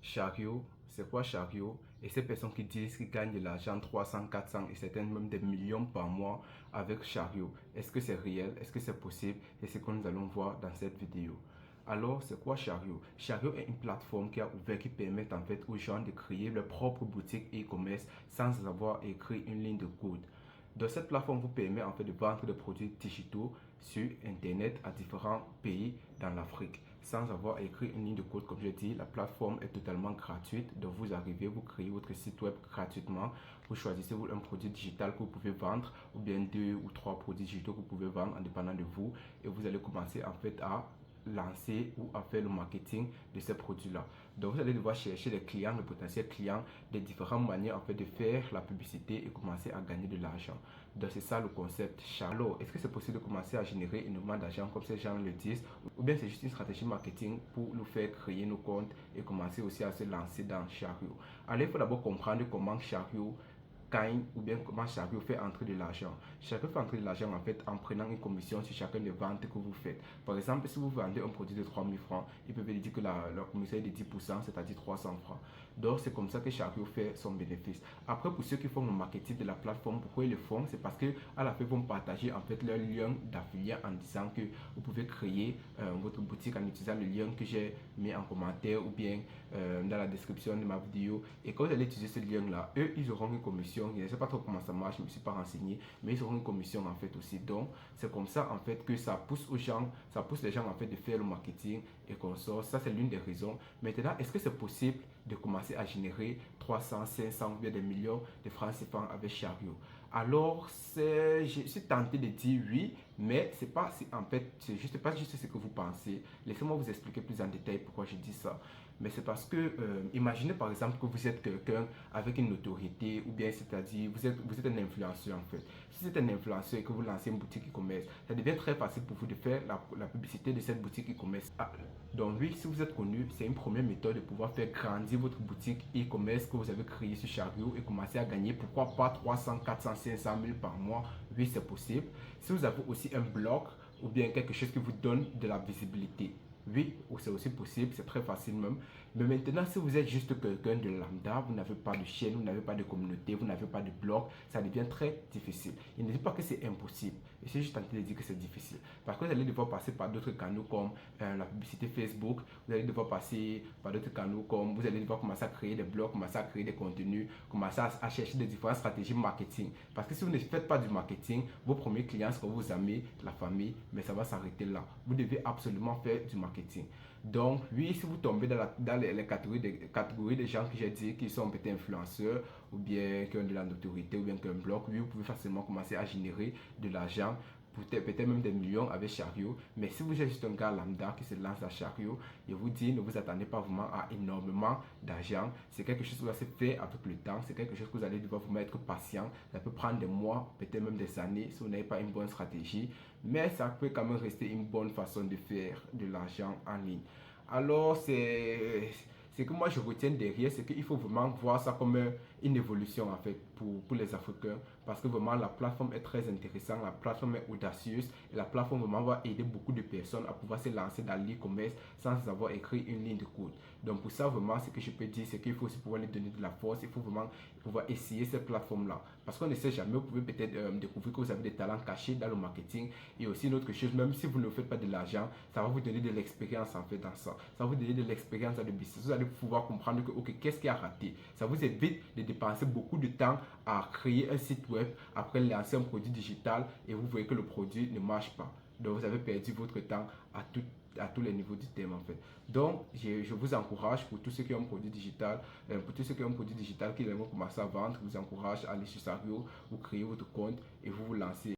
Chariot, c'est quoi Chariot? Et ces personnes qui disent qu'ils gagnent de l'argent 300, 400 et certaines même des millions par mois avec Chariot. Est-ce que c'est réel? Est-ce que c'est possible? Et c'est ce que nous allons voir dans cette vidéo. Alors, c'est quoi Chariot? Chariot est une plateforme qui a ouvert, qui permet en fait aux gens de créer leur propre boutique e-commerce sans avoir écrit une ligne de code. Donc, cette plateforme vous permet en fait de vendre des produits digitaux sur Internet à différents pays dans l'Afrique sans avoir écrit une ligne de code. Comme je dis, la plateforme est totalement gratuite. Donc, vous arrivez, vous créez votre site web gratuitement. Vous choisissez un produit digital que vous pouvez vendre ou bien 2 ou 3 produits digitaux que vous pouvez vendre en dépendant de vous. Et vous allez commencer en fait à lancer ou à faire le marketing de ces produits-là. Donc, vous allez devoir chercher les clients, les potentiels clients, des différentes manières en fait de faire la publicité et commencer à gagner de l'argent. Donc, c'est ça le concept. Alors, est-ce que c'est possible de commencer à générer énormément d'argent comme ces gens le disent, ou bien c'est juste une stratégie marketing pour nous faire créer nos comptes et commencer aussi à se lancer dans Chariot? Alors, il faut d'abord comprendre comment Chariot gagne ou bien comment Chariot fait entrer de l'argent. Chariot fait entrer de l'argent en fait en prenant une commission sur chacune des ventes que vous faites. Par exemple, si vous vendez un produit de 3000 francs, il peut vous dire que la commission est de 10%, c'est-à-dire 300 francs. Donc, c'est comme ça que Chariot fait son bénéfice. Après, pour ceux qui font le marketing de la plateforme, pourquoi ils le font? C'est parce que à la fin, ils vont partager en fait leur lien d'affilié en disant que vous pouvez créer votre boutique en utilisant le lien que j'ai mis en commentaire ou bien dans la description de ma vidéo. Et quand vous allez utiliser ce lien-là, eux, ils auront une commission. Je ne sais pas trop comment ça marche, je ne me suis pas renseigné, mais ils auront une commission en fait aussi. Donc, c'est comme ça en fait que ça pousse aux gens, ça pousse les gens en fait de faire le marketing et qu'on sort. Ça, c'est l'une des raisons. Maintenant, est-ce que c'est possible de commencer à générer 300, 500 ou bien des millions de francs CFA avec Chariot? Alors, je suis tenté de dire oui, mais c'est pas, en fait, c'est juste pas juste ce que vous pensez. Laissez-moi vous expliquer plus en détail pourquoi je dis ça. Mais c'est parce que, imaginez par exemple que vous êtes quelqu'un avec une autorité, ou bien c'est-à-dire vous êtes un influenceur en fait. Si c'est un influenceur et que vous lancez une boutique e-commerce, ça devient très facile pour vous de faire la publicité de cette boutique e-commerce. Donc oui, si vous êtes connu, c'est une première méthode de pouvoir faire grandir votre boutique e-commerce que vous avez créée sur Chariot et commencer à gagner, pourquoi pas 300, 400, 500 000 par mois. Oui, c'est possible. Si vous avez aussi un blog ou bien quelque chose qui vous donne de la visibilité, oui, c'est aussi possible, c'est très facile même. Mais maintenant, si vous êtes juste quelqu'un de lambda, vous n'avez pas de chaîne, vous n'avez pas de communauté, vous n'avez pas de blog, ça devient très difficile. Il ne dit pas que c'est impossible, et c'est juste en train de dire que c'est difficile. Parce que vous allez devoir passer par d'autres canaux comme la publicité Facebook, vous allez devoir passer par d'autres canaux comme, vous allez devoir commencer à créer des blogs, commencer à créer des contenus, commencer à chercher des différentes stratégies marketing. Parce que si vous ne faites pas du marketing, vos premiers clients seront vos amis, la famille, mais ça va s'arrêter là. Vous devez absolument faire du marketing. Donc, oui, si vous tombez dans les catégories des gens que j'ai dit qui sont peut-être influenceurs ou bien qui ont de la notoriété ou bien qui ont un blog, oui, vous pouvez facilement commencer à générer de l'argent, peut-être même des millions avec Chariot. Mais si vous êtes juste un gars lambda qui se lance à Chariot, je vous dis, ne vous attendez pas vraiment à énormément d'argent. C'est quelque chose qui va se faire avec le temps. C'est quelque chose que vous allez devoir vous mettre patient. Ça peut prendre des mois, peut-être même des années si vous n'avez pas une bonne stratégie. Mais ça peut quand même rester une bonne façon de faire de l'argent en ligne. Alors, c'est que moi je retiens derrière, c'est qu'il faut vraiment voir ça comme une évolution en fait pour les Africains. Parce que vraiment la plateforme est très intéressante, la plateforme est audacieuse et la plateforme vraiment va aider beaucoup de personnes à pouvoir se lancer dans l'e-commerce sans avoir écrit une ligne de code. Donc pour ça vraiment ce que je peux dire c'est qu'il faut aussi pouvoir les donner de la force, il faut vraiment pouvoir essayer cette plateforme là. Parce qu'on ne sait jamais, vous pouvez peut-être découvrir que vous avez des talents cachés dans le marketing et aussi une autre chose, même si vous ne faites pas de l'argent, ça va vous donner de l'expérience en fait dans ça. Ça va vous donner de l'expérience dans le business. Vous allez pouvoir comprendre que ok, qu'est-ce qui a raté. Ça vous évite de dépenser beaucoup de temps à créer un site web, après lancer un produit digital et vous voyez que le produit ne marche pas. Donc vous avez perdu votre temps à tous les niveaux du thème en fait. Donc je vous encourage pour tous ceux qui ont un produit digital, qui aimeraient commencer à vendre, je vous encourage à aller sur Chariot, vous créez votre compte et vous vous lancez.